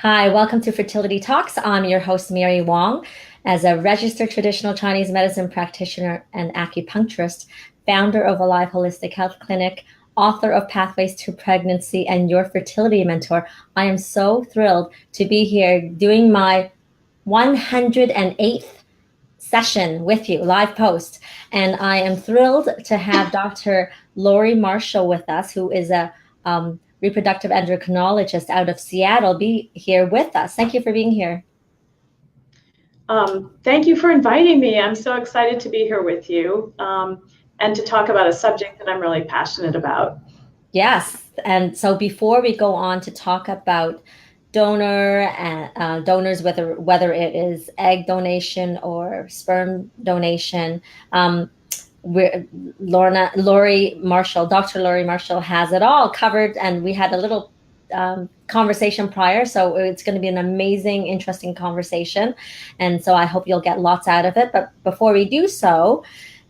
Hi, welcome to Fertility Talks. I'm your host, Mary Wong. As a registered traditional Chinese medicine practitioner and acupuncturist, founder of Alive Holistic Health Clinic, author of Pathways to Pregnancy, and your fertility mentor, I am so thrilled to be here doing my 108th session with you, live post. And I am thrilled to have Dr. Lorna Marshall with us, who is a reproductive endocrinologist out of Seattle, be here with us. Thank you for being here. Thank you for inviting me. I'm so excited to be here with you and to talk about a subject that I'm really passionate about. Yes. And so before we go on to talk about donors, whether it is egg donation or sperm donation, Lorna Marshall, Dr. Lorna Marshall has it all covered, and we had a little conversation prior, so it's going to be an amazing, interesting conversation, and so I hope you'll get lots out of it. But before we do so,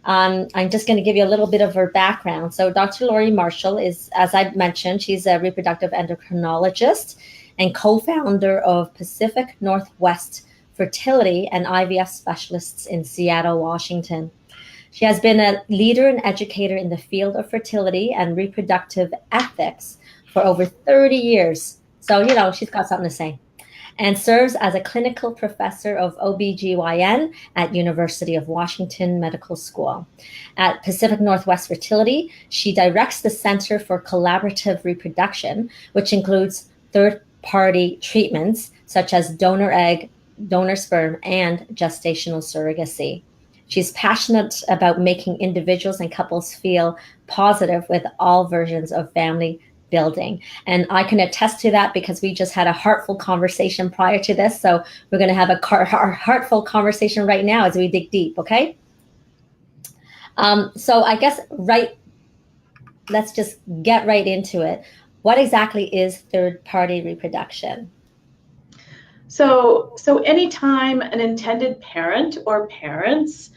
I'm just going to give you a little bit of her background. So Dr. Lorna Marshall is, as I mentioned, she's a reproductive endocrinologist and co-founder of Pacific Northwest Fertility and IVF Specialists in Seattle, Washington. She has been a leader and educator in the field of fertility and reproductive ethics for over 30 years. So, she's got something to say. And serves as a clinical professor of OBGYN at University of Washington Medical School. At Pacific Northwest Fertility, she directs the Center for Collaborative Reproduction, which includes third-party treatments such as donor egg, donor sperm, and gestational surrogacy. She's passionate about making individuals and couples feel positive with all versions of family building. And I can attest to that because we just had a heartful conversation prior to this. So we're going to have a heartful conversation right now as we dig deep, okay? So I guess, let's just get right into it. What exactly is third-party reproduction? So anytime an intended parent or parents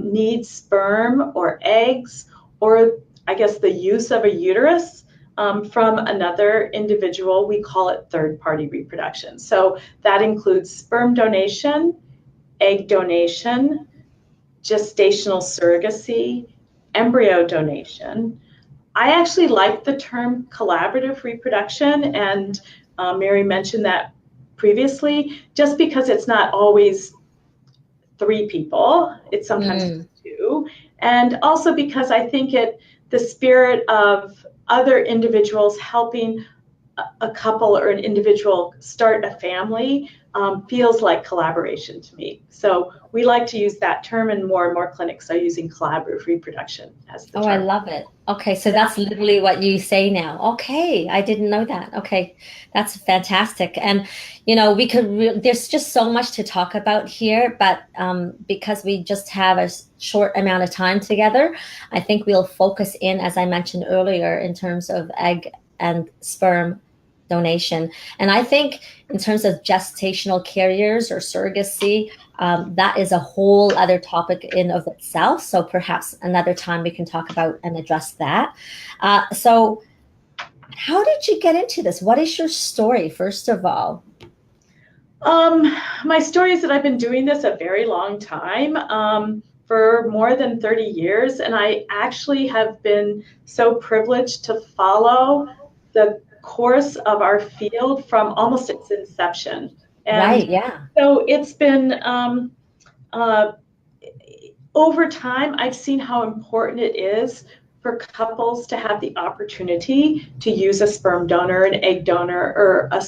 needs sperm or eggs, or I guess the use of a uterus from another individual, we call it third-party reproduction. So that includes sperm donation, egg donation, gestational surrogacy, embryo donation. I actually like the term collaborative reproduction, and Mary mentioned that previously, just because it's not always 3 people, it's sometimes 2, and also because I think the spirit of other individuals helping a couple or an individual start a family feels like collaboration to me. So we like to use that term, and more clinics are using collaborative reproduction as the term. I love it. Okay, so that's literally what you say now. Okay, I didn't know that. Okay, that's fantastic. And, there's just so much to talk about here, but because we just have a short amount of time together, I think we'll focus in, as I mentioned earlier, in terms of egg and sperm donation. And I think in terms of gestational carriers or surrogacy, that is a whole other topic in of itself. So perhaps another time we can talk about and address that. So how did you get into this? What is your story, first of all? My story is that I've been doing this a very long time, for more than 30 years. And I actually have been so privileged to follow the course of our field from almost its inception. And right, yeah. So it's been, over time, I've seen how important it is for couples to have the opportunity to use a sperm donor, an egg donor, or a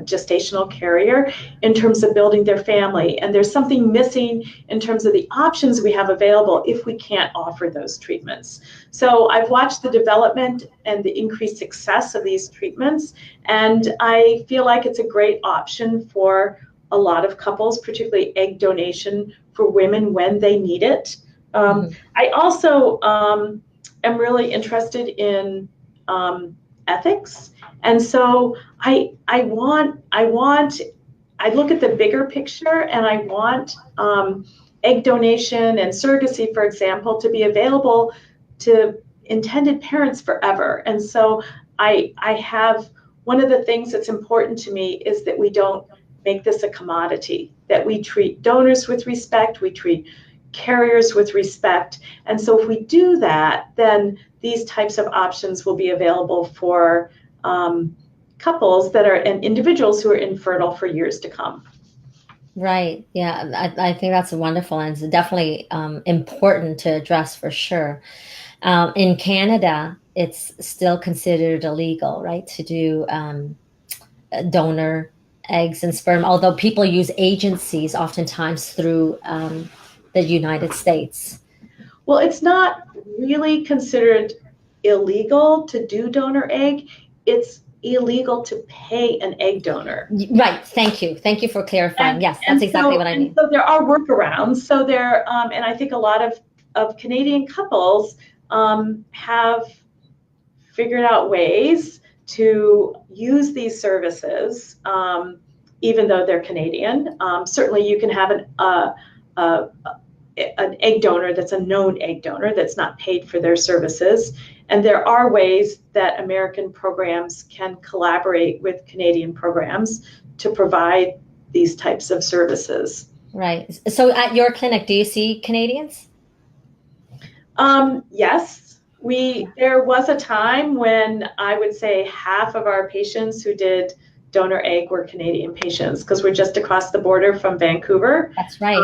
gestational carrier in terms of building their family. And there's something missing in terms of the options we have available if we can't offer those treatments. So I've watched the development and the increased success of these treatments, and I feel like it's a great option for a lot of couples, particularly egg donation for women when they need it. I also am really interested in ethics, and so I look at the bigger picture, and I want egg donation and surrogacy, for example, to be available to intended parents forever. And so I have one of the things that's important to me is that we don't make this a commodity, that we treat donors with respect, we treat carriers with respect. And so if we do that, then these types of options will be available for couples that are, and individuals who are infertile for years to come. Right. Yeah. I think that's wonderful. And it's definitely important to address for sure. In Canada, it's still considered illegal, right, to do donor eggs and sperm, although people use agencies oftentimes through the United States. Well, it's not really considered illegal to do donor egg. It's illegal to pay an egg donor. Right. Thank you. Thank you for clarifying. Yes, that's exactly what I mean. So there are workarounds. So there, and I think a lot of Canadian couples have figured out ways to use these services, even though they're Canadian. Certainly you can have an egg donor that's a known egg donor that's not paid for their services. And there are ways that American programs can collaborate with Canadian programs to provide these types of services. Right. So at your clinic, do you see Canadians? Yes. There was a time when I would say half of our patients who did donor egg were Canadian patients, because we're just across the border from Vancouver. That's right.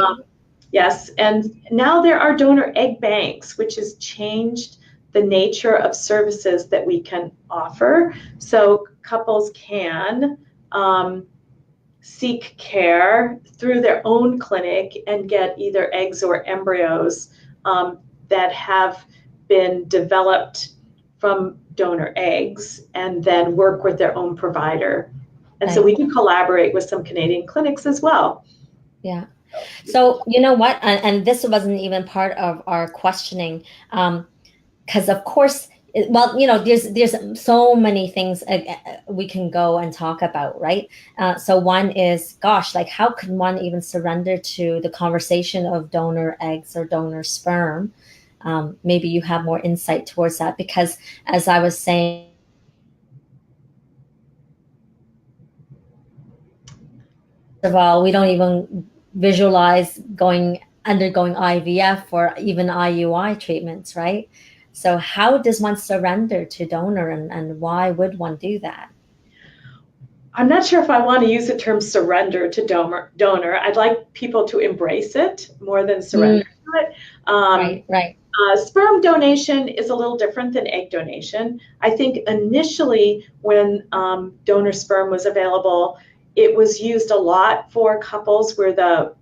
Yes, and now there are donor egg banks, which has changed the nature of services that we can offer. So couples can seek care through their own clinic and get either eggs or embryos that have been developed from donor eggs, and then work with their own provider. And so we do collaborate with some Canadian clinics as well. Yeah. So you know what, and this wasn't even part of our questioning, because of course, well, you know, there's so many things we can go and talk about, right? So one is, gosh, like how can one even surrender to the conversation of donor eggs or donor sperm? Maybe you have more insight towards that, because as I was saying, first of all, we don't even visualize undergoing IVF or even IUI treatments, right? So how does one surrender to donor, and why would one do that? I'm not sure if I want to use the term surrender to donor. I'd like people to embrace it more than surrender to it. Right. Sperm donation is a little different than egg donation. I think initially when donor sperm was available, it was used a lot for couples where the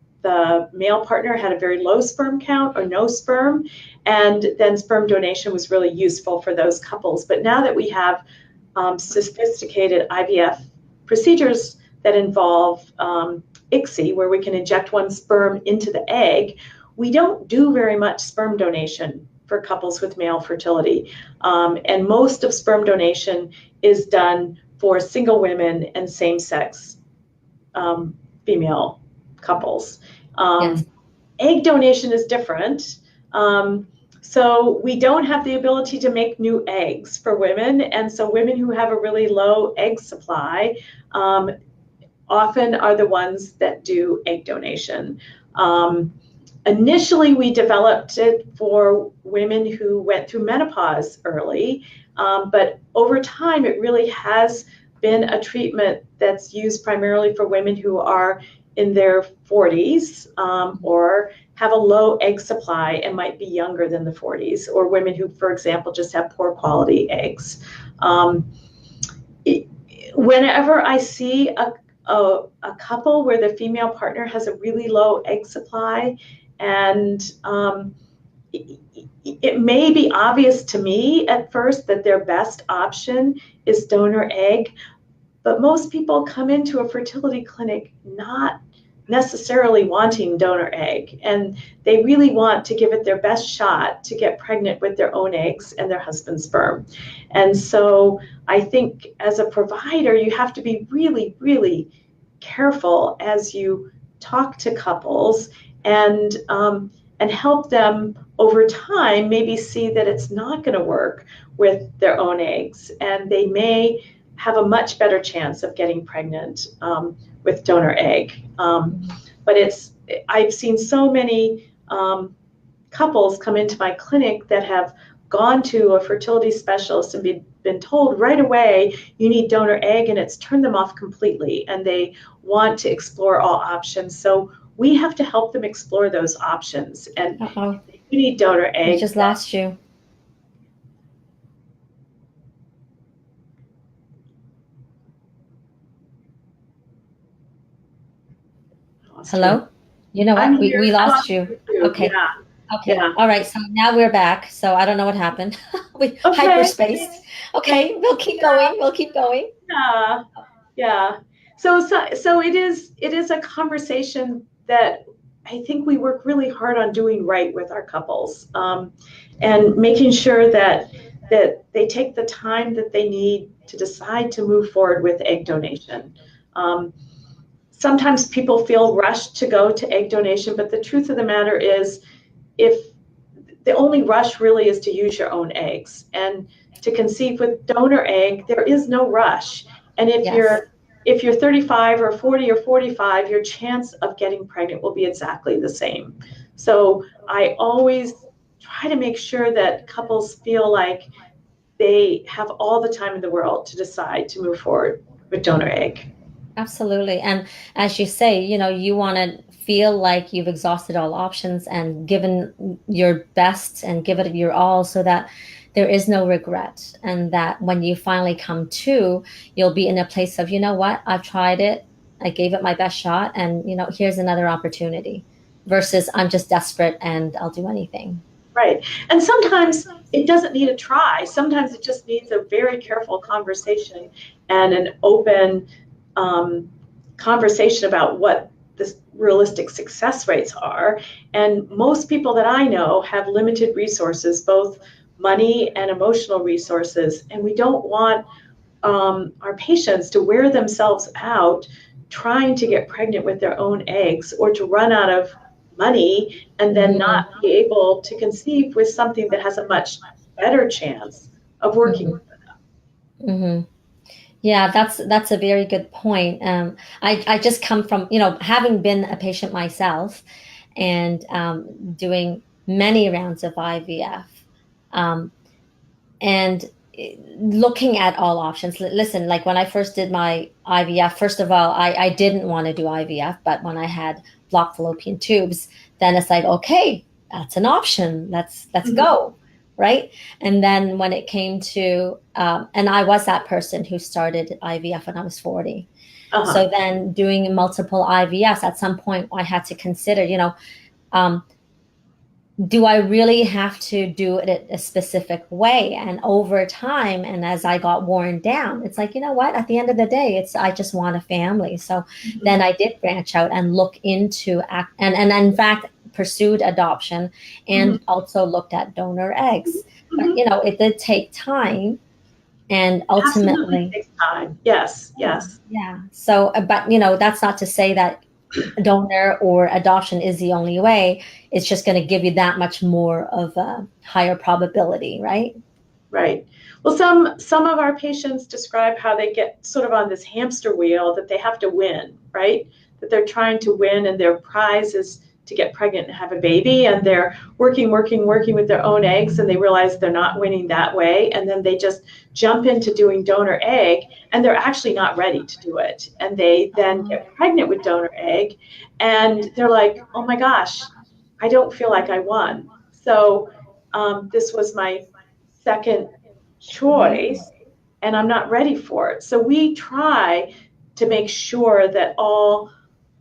male partner had a very low sperm count or no sperm, and then sperm donation was really useful for those couples. But now that we have sophisticated IVF procedures that involve ICSI, where we can inject one sperm into the egg, we don't do very much sperm donation for couples with male fertility. And most of sperm donation is done for single women and same-sex female couples. Yes. Egg donation is different. So we don't have the ability to make new eggs for women. And so women who have a really low egg supply often are the ones that do egg donation. Initially, we developed it for women who went through menopause early, but over time, it really has been a treatment that's used primarily for women who are in their 40s or have a low egg supply and might be younger than the 40s, or women who, for example, just have poor quality eggs. Whenever I see a couple where the female partner has a really low egg supply, and it may be obvious to me at first that their best option is donor egg, but most people come into a fertility clinic not necessarily wanting donor egg, and they really want to give it their best shot to get pregnant with their own eggs and their husband's sperm. And so I think as a provider, you have to be really, really careful as you talk to couples and help them over time maybe see that it's not going to work with their own eggs, and they may have a much better chance of getting pregnant with donor egg. But I've seen so many couples come into my clinic that have gone to a fertility specialist and been told right away you need donor egg, and it's turned them off completely, and they want to explore all options. So we have to help them explore those options. And if you need donor egg. We just lost you. Hello? You know what? We lost you. Okay. Yeah. Okay. Yeah. All right. So now we're back. So I don't know what happened. We hyperspace. Okay. We'll keep going. We'll keep going. Yeah. Yeah. So it is a conversation that I think we work really hard on doing right with our couples, and making sure that they take the time that they need to decide to move forward with egg donation. Sometimes people feel rushed to go to egg donation, but the truth of the matter is, if the only rush really is to use your own eggs, and to conceive with donor egg, there is no rush. And if you're 35 or 40 or 45, your chance of getting pregnant will be exactly the same. So I always try to make sure that couples feel like they have all the time in the world to decide to move forward with donor egg. Absolutely. And as you say, you want to feel like you've exhausted all options and given your best and give it your all, so that there is no regret. And that when you finally come to, you'll be in a place of, you know what, I've tried it. I gave it my best shot, and, here's another opportunity, versus I'm just desperate and I'll do anything. Right. And sometimes it doesn't need a try. Sometimes it just needs a very careful conversation and an open conversation about what the realistic success rates are. And most people that I know have limited resources, both money and emotional resources. And we don't want our patients to wear themselves out trying to get pregnant with their own eggs, or to run out of money and then not be able to conceive with something that has a much better chance of working for them. Mm-hmm. Yeah, that's a very good point. I just come from, having been a patient myself, and doing many rounds of IVF, and looking at all options. Listen, like when I first did my IVF, first of all, I didn't want to do IVF, but when I had blocked fallopian tubes, then it's like, okay, that's an option. Let's go. Right. And then when it came to, and I was that person who started IVF when I was 40. So then doing multiple IVFs, at some point I had to consider, do I really have to do it a specific way? And over time, and as I got worn down, it's like, you know what, at the end of the day, I just want a family. So then I did branch out and look into, and in fact, pursued adoption, and also looked at donor eggs. But, it did take time, and ultimately it takes time. Yes. Yeah. So, but, that's not to say that donor or adoption is the only way. It's just going to give you that much more of a higher probability, right? Right. Well, some of our patients describe how they get sort of on this hamster wheel that they have to win, right? That they're trying to win, and their prize is to get pregnant and have a baby, and they're working with their own eggs, and they realize they're not winning that way, and then they just jump into doing donor egg, and they're actually not ready to do it, and they then get pregnant with donor egg, and they're like, oh my gosh, I don't feel like I won. So this was my second choice, and I'm not ready for it. So we try to make sure that all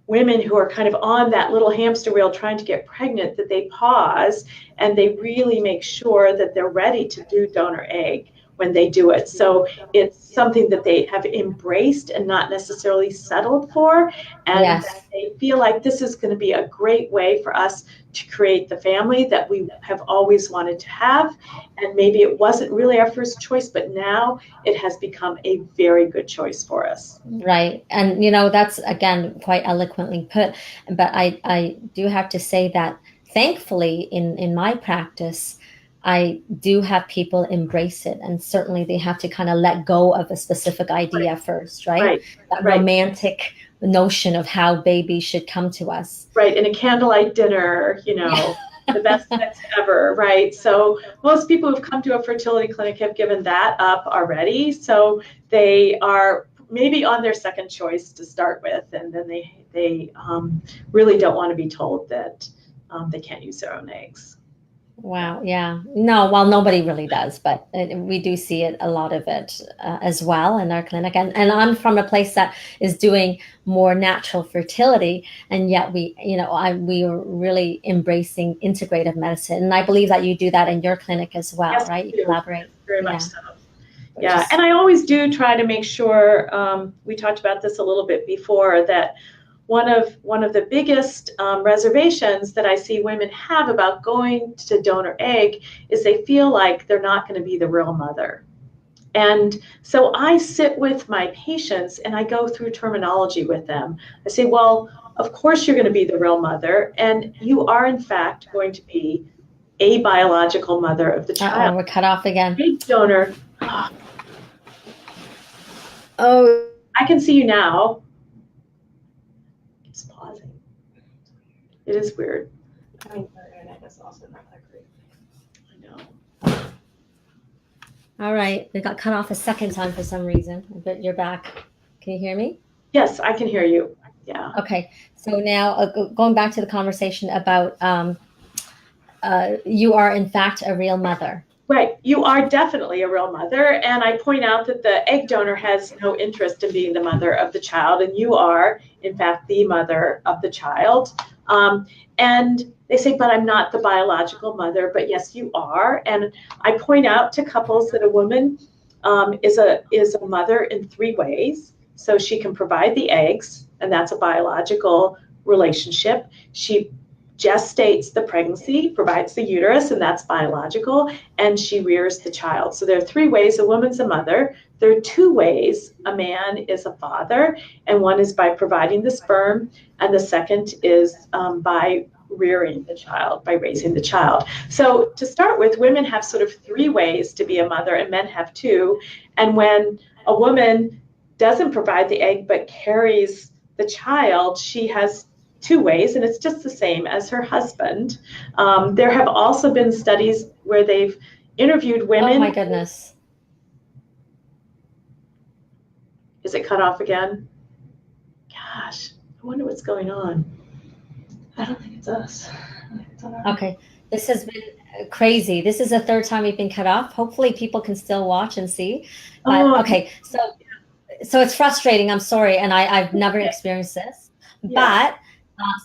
women who are kind of on that little hamster wheel trying to get pregnant, that they pause and they really make sure that they're ready to do donor egg when they do it. So it's something that they have embraced and not necessarily settled for. And they feel like this is going to be a great way for us to create the family that we have always wanted to have. And maybe it wasn't really our first choice, but now it has become a very good choice for us. Right. And, that's, again, quite eloquently put. But I do have to say that, thankfully, in my practice, I do have people embrace it, and certainly they have to kind of let go of a specific idea first, right? Right. That Right. romantic notion of how babies should come to us. Right. And a candlelight dinner, you know, the best sex ever, right? So most people who've come to a fertility clinic have given that up already. So they are maybe on their second choice to start with, and then they really don't want to be told that they can't use their own eggs. Wow. Yeah. No, well, nobody really does, but we do see it, a lot of it as well in our clinic. And I'm from a place that is doing more natural fertility, and yet we are really embracing integrative medicine. And I believe that you do that in your clinic as well, Yes, right? we You do. collaborate. Very Yeah. much so. Yeah, and I always do try to make sure, we talked about this a little bit before, that one of the biggest reservations that I see women have about going to donor egg is they feel like they're not going to be the real mother. And so I sit with my patients and I go through terminology with them. I say, well, of course you're going to be the real mother, and you are in fact going to be a biological mother of the child. We're cut off again. Egg donor. Oh, I can see you now. It's pausing. It is weird. I mean, our internet is also not that great. I know. all right. We got cut off a second time for some reason, but you're back. Can you hear me? Yes, I can hear you. Yeah. Okay. So now going back to the conversation about you are in fact a real mother. Right. You are definitely a real mother. And I point out that the egg donor has no interest in being the mother of the child. And you are, in fact, the mother of the child. And they say, but I'm not the biological mother. But yes, you are. And I point out to couples that a woman is a mother in 3 ways. So she can provide the eggs, and that's a biological relationship. She gestates the pregnancy, provides the uterus, and that's biological, and she rears the child. So there are 3 ways a woman's a mother. There are 2 ways a man is a father, and one is by providing the sperm, and the second is by rearing the child, by raising the child. So to start with, women have sort of 3 ways to be a mother, and men have 2. And when a woman doesn't provide the egg but carries the child, she has 2 ways, and it's just the same as her husband. There have also been studies where they've interviewed women. Oh my goodness. Is it cut off again? Gosh, I wonder what's going on. I don't think it's us. Okay. This has been crazy. This is the 3rd time we've been cut off. Hopefully people can still watch and see. But okay, so it's frustrating. I'm sorry. And I've never experienced this. Yeah. But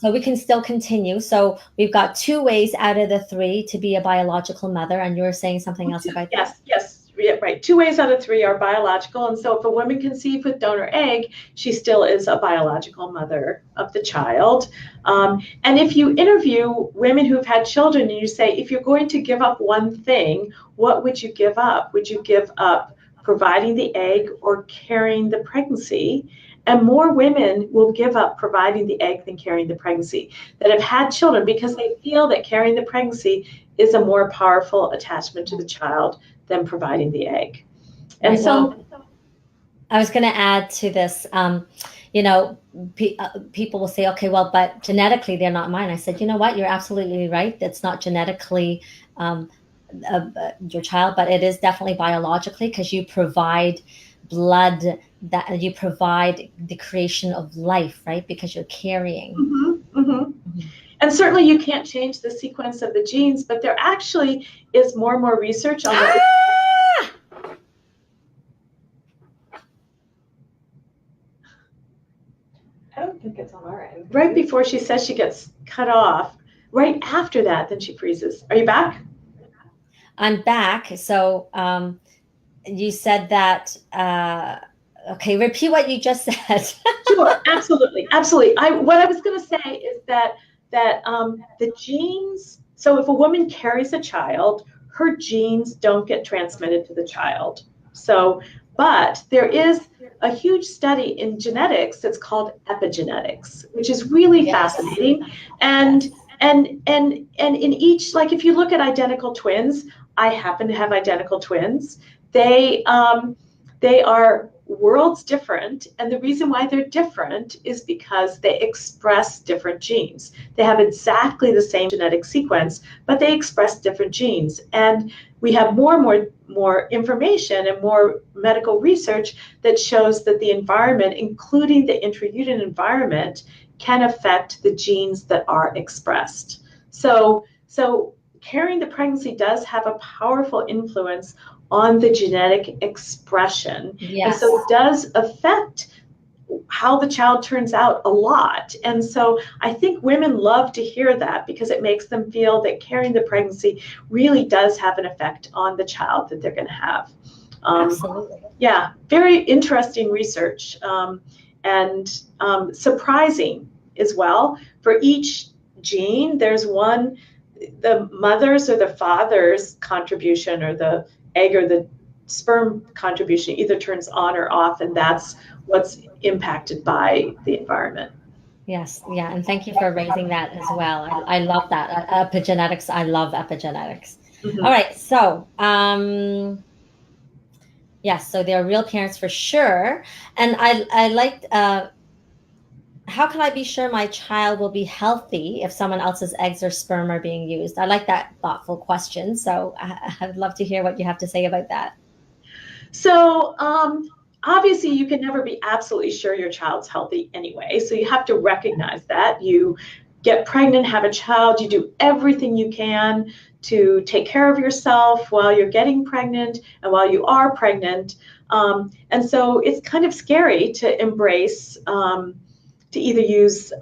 so we can still continue. So we've got 2 ways out of the 3 to be a biological mother, and you were saying something else about that. Yes, right. 2 ways out of 3 are biological, and so if a woman conceives with donor egg, she still is a biological mother of the child. And if you interview women who've had children and you say, if you're going to give up one thing, what would you give up? Would you give up providing the egg or carrying the pregnancy? And more women will give up providing the egg than carrying the pregnancy that have had children, because they feel that carrying the pregnancy is a more powerful attachment to the child than providing the egg. And Well, I was going to add to this, people will say, okay, well, but genetically they're not mine. I said, you know what? You're absolutely right. That's not genetically your child, but it is definitely biologically, because you provide blood, that you provide the creation of life, right? Because you're carrying. And certainly you can't change the sequence of the genes, but there actually is more and more research on that. I don't think it's on our end. Right before she says she gets cut off, right after that, then she freezes. Are you back? I'm back. So you said that, okay, repeat what you just said. Sure, absolutely. What I was going to say is that the genes, so if a woman carries a child, her genes don't get transmitted to the child. So, but there is a huge study in genetics that's called epigenetics, which is really fascinating. And in each, like if you look at identical twins, I happen to have identical twins. They are worlds different, and the reason why they're different is because they express different genes. They have exactly the same genetic sequence, but they express different genes. And we have more and more information and more medical research that shows that the environment, including the intrauterine environment, can affect the genes that are expressed. So carrying the pregnancy does have a powerful influence on the genetic expression. Yes. And so it does affect how the child turns out a lot. And so I think women love to hear that because it makes them feel that carrying the pregnancy really does have an effect on the child that they're going to have. Absolutely. Yeah, very interesting research and surprising as well. For each gene, there's one, the mother's or the father's contribution, or the egg or the sperm contribution either turns on or off, and that's what's impacted by the environment. Yes, yeah, and thank you for raising that as well. I love that. Epigenetics, I love epigenetics. Mm-hmm. All right, so yes, so they're real parents for sure. And I liked, how can I be sure my child will be healthy if someone else's eggs or sperm are being used? I like that thoughtful question. So I'd love to hear what you have to say about that. So obviously you can never be absolutely sure your child's healthy anyway. So you have to recognize that. You get pregnant, have a child, you do everything you can to take care of yourself while you're getting pregnant and while you are pregnant. And so it's kind of scary to embrace, to either use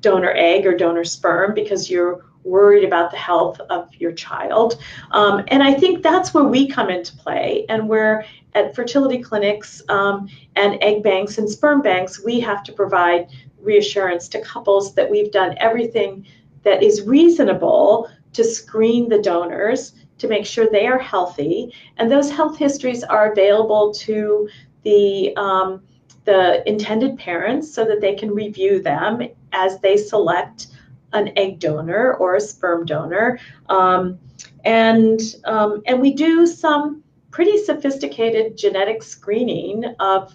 donor egg or donor sperm because you're worried about the health of your child. And I think that's where we come into play. And we're at fertility clinics and egg banks and sperm banks, we have to provide reassurance to couples that we've done everything that is reasonable to screen the donors to make sure they are healthy. And those health histories are available to the intended parents so that they can review them as they select an egg donor or a sperm donor. And we do some pretty sophisticated genetic screening of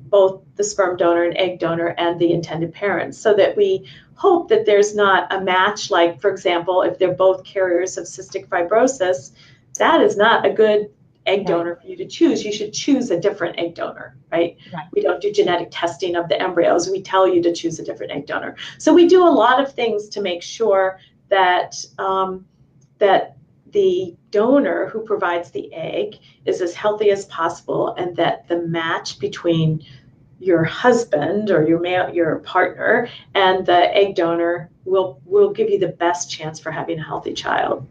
both the sperm donor and egg donor and the intended parents, so that we hope that there's not a match. Like, for example, if they're both carriers of cystic fibrosis, that is not a good egg donor for you to choose. You should choose a different egg donor, right? We don't do genetic testing of the embryos. We tell you to choose a different egg donor. So we do a lot of things to make sure that that the donor who provides the egg is as healthy as possible, and that the match between your husband or your partner and the egg donor will give you the best chance for having a healthy child.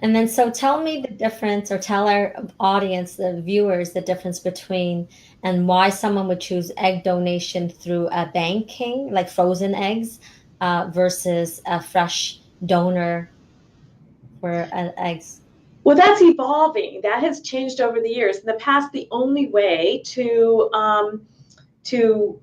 And then, so tell me the difference, or tell our audience, the viewers, the difference between and why someone would choose egg donation through a banking, like frozen eggs, versus a fresh donor for eggs. Well, that's evolving. That has changed over the years. In the past, the only way to do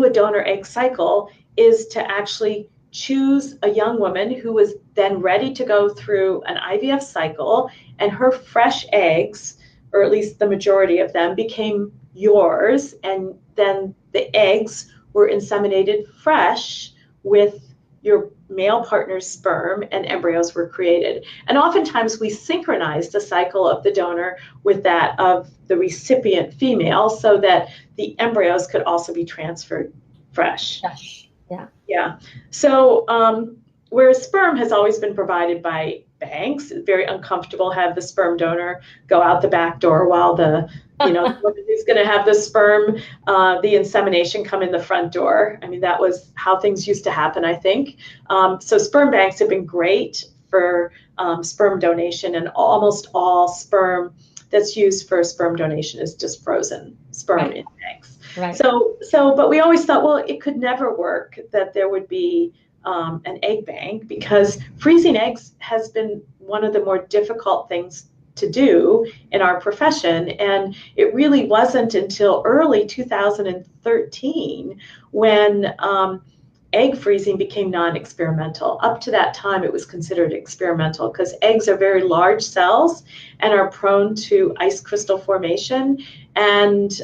a donor egg cycle is to actually choose a young woman who was then ready to go through an IVF cycle, and her fresh eggs, or at least the majority of them, became yours, and then the eggs were inseminated fresh with your male partner's sperm, and embryos were created. And oftentimes we synchronize the cycle of the donor with that of the recipient female, so that the embryos could also be transferred fresh. Yeah. So whereas sperm has always been provided by banks, it's very uncomfortable to have the sperm donor go out the back door while the woman who's going to have the sperm, the insemination, come in the front door. I mean, that was how things used to happen, I think. So sperm banks have been great for sperm donation, and almost all sperm that's used for sperm donation is just frozen sperm in banks. But we always thought, well, it could never work that there would be an egg bank, because freezing eggs has been one of the more difficult things to do in our profession. And it really wasn't until early 2013 when egg freezing became non-experimental. Up to that time, it was considered experimental because eggs are very large cells and are prone to ice crystal formation, and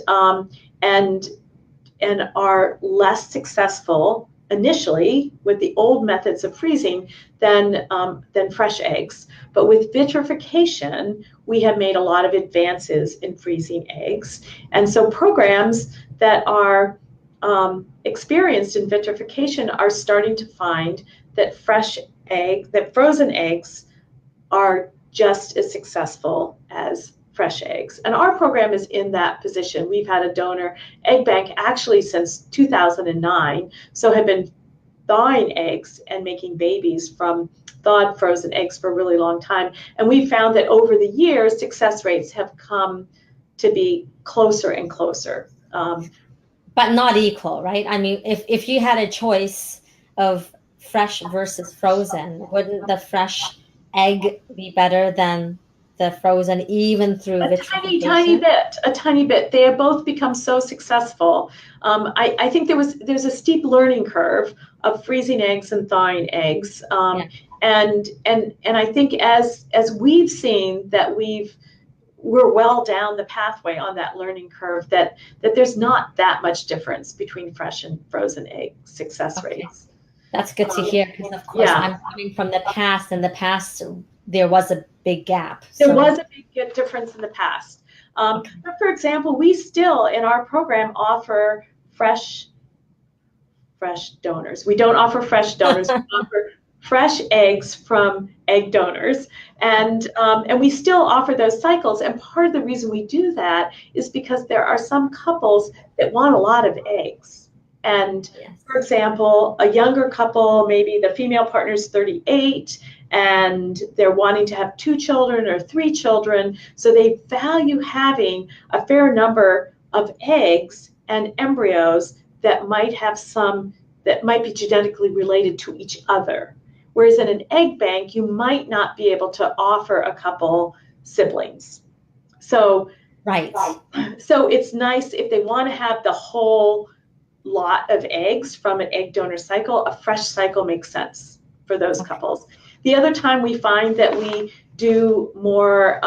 are less successful initially with the old methods of freezing than fresh eggs. But with vitrification, we have made a lot of advances in freezing eggs. And so programs that are experienced in vitrification are starting to find that frozen eggs are just as successful as fresh eggs. And our program is in that position. We've had a donor egg bank actually since 2009, so have been thawing eggs and making babies from thawed frozen eggs for a really long time. And we found that over the years, success rates have come to be closer and closer. But not equal, right? I mean, if you had a choice of fresh versus frozen, wouldn't the fresh egg be better than the frozen, even through vitrification? A tiny bit. They have both become so successful. I think there's a steep learning curve of freezing eggs and thawing eggs. And I think as we've seen that we're well down the pathway on that learning curve, that there's not that much difference between fresh and frozen egg success rates. That's good to hear, because of course I'm coming from the past. In the past, there was a big gap. There was a big difference in the past. But for example, we still in our program offer fresh donors. We don't offer fresh donors. We offer fresh eggs from egg donors, and we still offer those cycles. And part of the reason we do that is because there are some couples that want a lot of eggs. And for example, a younger couple, maybe the female partner is 38, and they're wanting to have 2 children or 3 children, so they value having a fair number of eggs and embryos that might be genetically related to each other. Whereas in an egg bank, you might not be able to offer a couple siblings. So it's nice if they want to have the whole lot of eggs from an egg donor cycle. A fresh cycle makes sense for those couples. The other time we find that we do more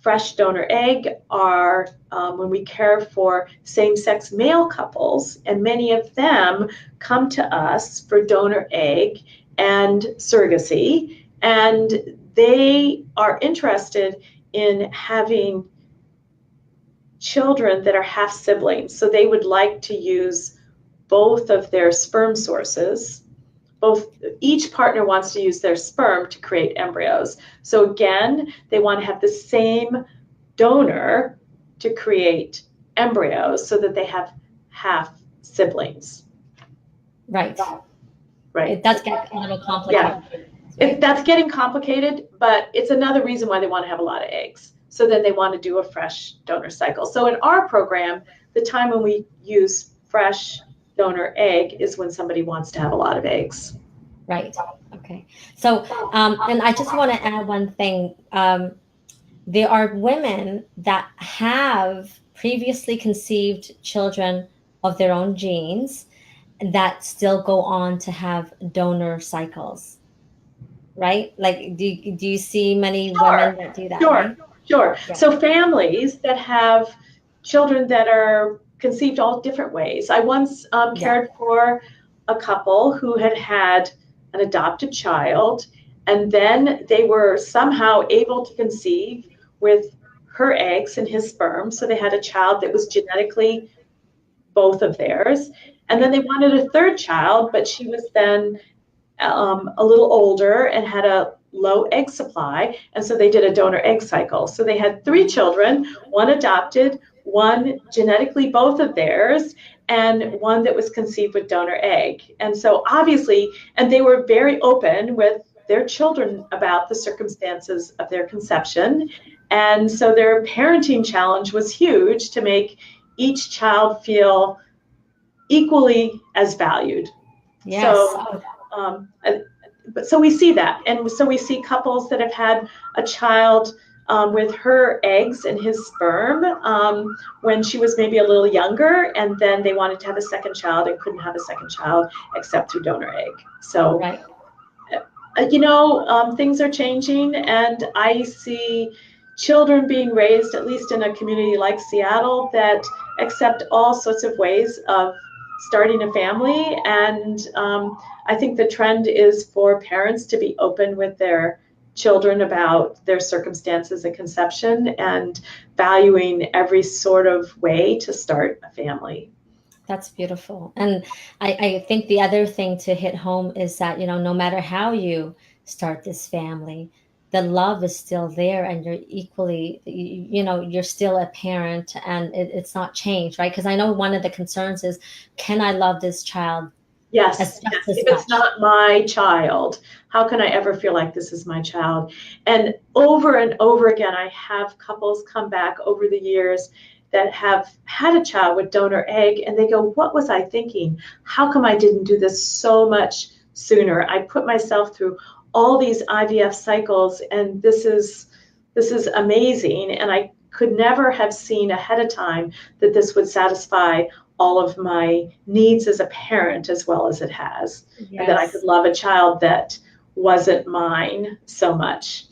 fresh donor egg are when we care for same-sex male couples, and many of them come to us for donor egg and surrogacy, and they are interested in having children that are half siblings. So they would like to use both of their sperm sources. Each partner wants to use their sperm to create embryos. So again, they want to have the same donor to create embryos so that they have half siblings. Right. It does get a little complicated. Yeah. That's getting complicated, but it's another reason why they want to have a lot of eggs. So then they want to do a fresh donor cycle. So in our program, the time when we use fresh donor egg is when somebody wants to have a lot of eggs. Right. Okay. So, and I just want to add one thing. There are women that have previously conceived children of their own genes that still go on to have donor cycles, right? Like, do you see many women that do that? Sure. Right? Sure. Yeah. So families that have children that are conceived all different ways. I once cared for a couple who had an adopted child, and then they were somehow able to conceive with her eggs and his sperm. So they had a child that was genetically both of theirs. And then they wanted a third child, but she was then a little older and had a low egg supply, and so they did a donor egg cycle. So they had 3 children, 1 adopted, 1 genetically both of theirs, and 1 that was conceived with donor egg. And so obviously, and they were very open with their children about the circumstances of their conception. And so their parenting challenge was huge to make each child feel equally as valued. Yes. So we see that. And so we see couples that have had a child with her eggs and his sperm when she was maybe a little younger, and then they wanted to have a second child and couldn't have a second child except through donor egg. So, Right. Things are changing, and I see children being raised, at least in a community like Seattle, that accept all sorts of ways of starting a family. And I think the trend is for parents to be open with their children about their circumstances at conception and valuing every sort of way to start a family. That's beautiful. And I think the other thing to hit home is that, no matter how you start this family, the love is still there, and you're equally, you're still a parent, and it's not changed, right? Because I know one of the concerns is, can I love this child Yes, as yes. as If much? it's not my child, how can I ever feel like this is my child? And over again, I have couples come back over the years that have had a child with donor egg, and they go, what was I thinking? How come I didn't do this so much sooner? I put myself through all these IVF cycles, and this is amazing. And I could never have seen ahead of time that this would satisfy all of my needs as a parent as well as it has, and that I could love a child that wasn't mine so much.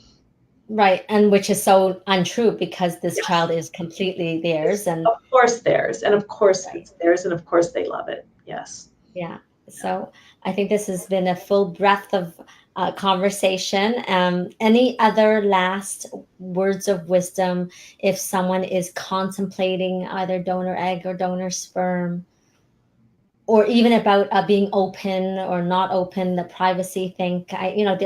Right. And which is so untrue, because this child is completely theirs. And of course theirs, and of course it's theirs, and of course they love it. Yes. Yeah. So I think this has been a full breadth of conversation. Any other last words of wisdom if someone is contemplating either donor egg or donor sperm, or even about being open or not open, the privacy thing?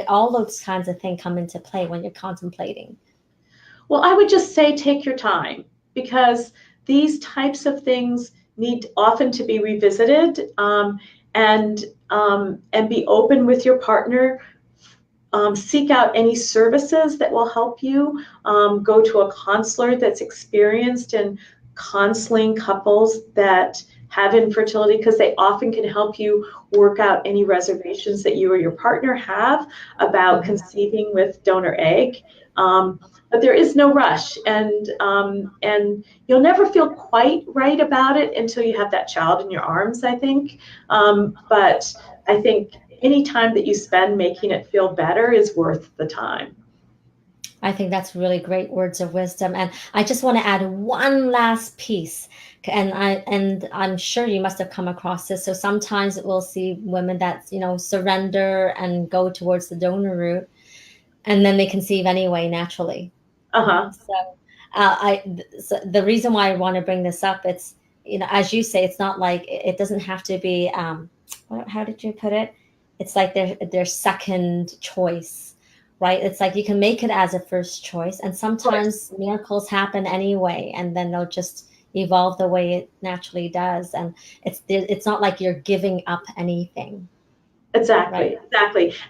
All those kinds of things come into play when you're contemplating. Well, I would just say take your time, because these types of things need often to be revisited, and be open with your partner. Seek out any services that will help you. Go to a counselor that's experienced in counseling couples that have infertility, because they often can help you work out any reservations that you or your partner have about conceiving with donor egg. But there is no rush, and you'll never feel quite right about it until you have that child in your arms, I think. But I think any time that you spend making it feel better is worth the time. I think that's really great words of wisdom. And I just want to add one last piece. And I'm sure you must have come across this. So sometimes we'll see women that, surrender and go towards the donor route, and then they conceive anyway naturally. So the reason why I want to bring this up, it's, as you say, it's not like, it doesn't have to be, how did you put it? It's like their second choice, right? It's like you can make it as a first choice, and sometimes miracles happen anyway, and then they'll just evolve the way it naturally does. And it's not like you're giving up anything. Exactly.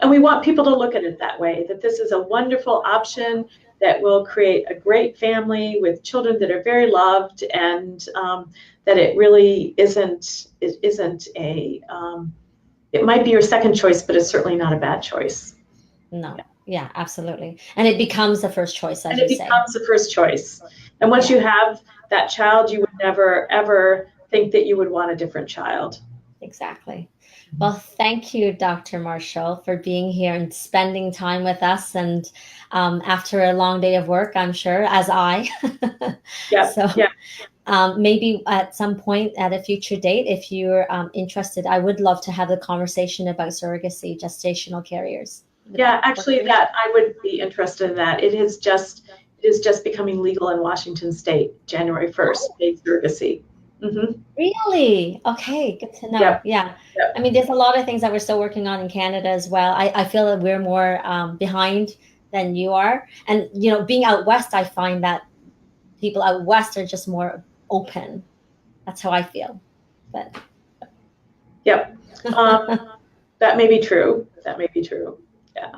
And we want people to look at it that way, that this is a wonderful option that will create a great family with children that are very loved, and that it really isn't a, it might be your second choice, but it's certainly not a bad choice. No. Yeah, absolutely. And it becomes the first choice, as you say. And it becomes the first choice. And once you have that child, you would never, ever think that you would want a different child. Exactly. Well, thank you, Dr. Marshall, for being here and spending time with us. And after a long day of work, I'm sure, as I. Maybe at some point at a future date, if you're interested, I would love to have the conversation about surrogacy, gestational carriers. Actually, that I would be interested in that. It is just becoming legal in Washington State, January 1st, paid surrogacy. Mm-hmm. Really? Okay, good to know. Yeah. I mean, there's a lot of things that we're still working on in Canada as well. I feel that we're more behind than you are. And, being out west, I find that people out west are just more open. That's how I feel. But that may be true. Yeah.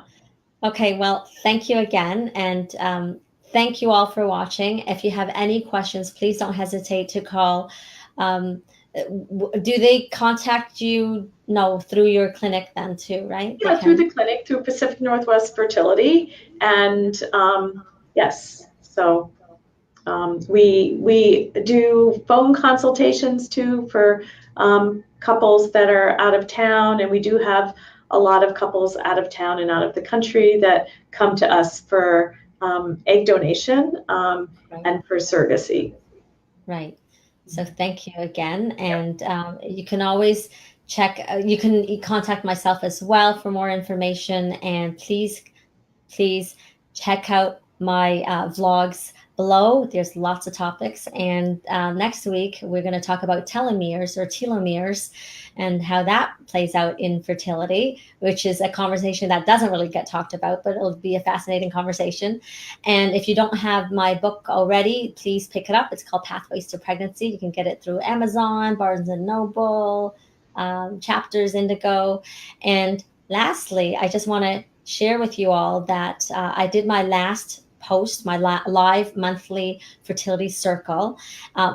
Okay, well, thank you again. And thank you all for watching. If you have any questions, please don't hesitate to call. Do they contact you? No, through your clinic then too, right? Yeah, through the clinic, through Pacific Northwest Fertility. And yes, So we do phone consultations too for couples that are out of town, and we do have a lot of couples out of town and out of the country that come to us for egg donation and for surrogacy. Right. So thank you again. And you can always check, you can contact myself as well for more information. And please check out my vlogs below. There's lots of topics. And next week, we're going to talk about telomeres or telomeres and how that plays out in fertility, which is a conversation that doesn't really get talked about, but it'll be a fascinating conversation. And if you don't have my book already, please pick it up. It's called Pathways to Pregnancy. You can get it through Amazon, Barnes & Noble, Chapters, Indigo. And lastly, I just want to share with you all that I did my last post, my live monthly fertility circle,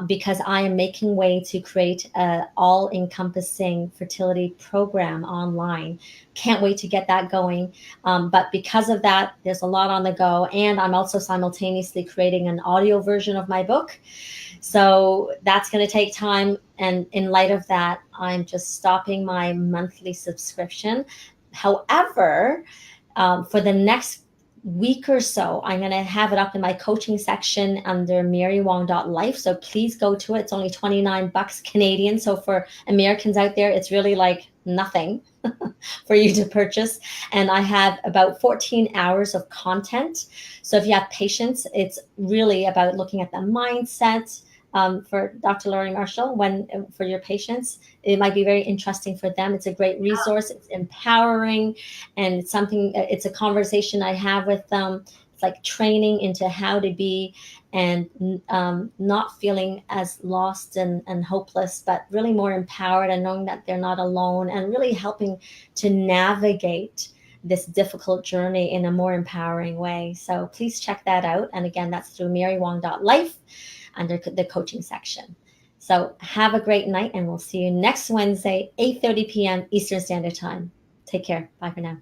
because I am making way to create an all-encompassing fertility program online. Can't wait to get that going. But because of that, there's a lot on the go. And I'm also simultaneously creating an audio version of my book. So that's going to take time. And in light of that, I'm just stopping my monthly subscription. However, for the next week or so, I'm going to have it up in my coaching section under marywong.life. So please go to it. It's only $29 Canadian. So for Americans out there, it's really like nothing for you to purchase. And I have about 14 hours of content. So if you have patience, it's really about looking at the mindset. For Dr. Lorna Marshall, for your patients, it might be very interesting for them. It's a great resource. It's empowering, and it's something. It's a conversation I have with them. It's like training into how to be and not feeling as lost and hopeless, but really more empowered and knowing that they're not alone, and really helping to navigate this difficult journey in a more empowering way. So please check that out. And again, that's through marywong.life. Under the coaching section. So have a great night, and we'll see you next Wednesday, 8:30 p.m. Eastern Standard Time. Take care. Bye for now.